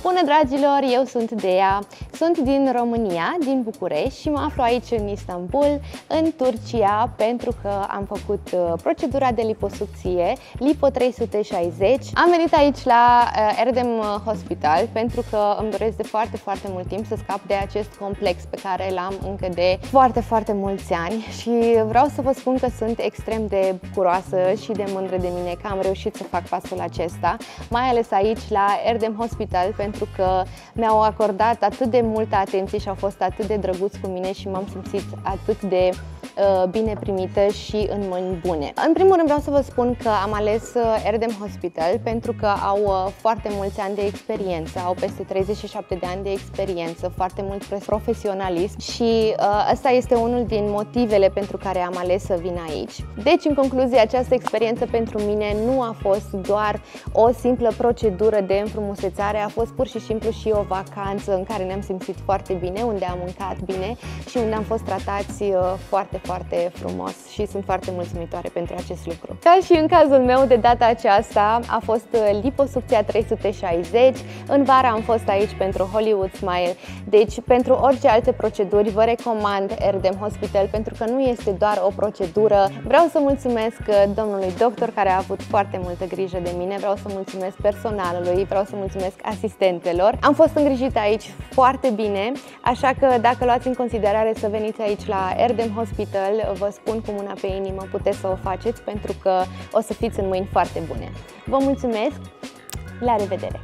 Bună dragilor, eu sunt Dea, sunt din România, din București și mă aflu aici în Istanbul, în Turcia, pentru că am făcut procedura de liposucție Lipo 360. Am venit aici la Erdem Hospital pentru că îmi doresc de foarte mult timp să scap de acest complex pe care l-am încă de foarte mulți ani și vreau să vă spun că sunt extrem de bucuroasă și de mândră de mine că am reușit să fac pasul acesta, mai ales aici la Erdem Hospital, pentru că mi-au acordat atât de multă atenție și au fost atât de drăguți cu mine și m-am simțit atât de bine primită și în mâini bune. În primul rând vreau să vă spun că am ales Erdem Hospital pentru că au foarte mulți ani de experiență, au peste 37 de ani de experiență, foarte mult profesionalism și ăsta este unul din motivele pentru care am ales să vin aici. Deci, în concluzie, această experiență pentru mine nu a fost doar o simplă procedură de înfrumusețare, a fost pur și simplu și o vacanță în care ne-am simțit foarte bine, unde am mâncat bine și unde am fost tratați foarte frumos și sunt foarte mulțumitoare pentru acest lucru. Ca și în cazul meu, de data aceasta a fost liposucția 360. În vară am fost aici pentru Hollywood Smile, deci pentru orice alte proceduri vă recomand Erdem Hospital pentru că nu este doar o procedură. Vreau să mulțumesc domnului doctor care a avut foarte multă grijă de mine, vreau să mulțumesc personalului, vreau să mulțumesc asistentelor. Am fost îngrijită aici foarte bine, așa că dacă luați în considerare să veniți aici la Erdem Hospital, vă spun cu mâna pe inimă, puteți să o faceți pentru că o să fiți în mâini foarte bune. Vă mulțumesc, la revedere!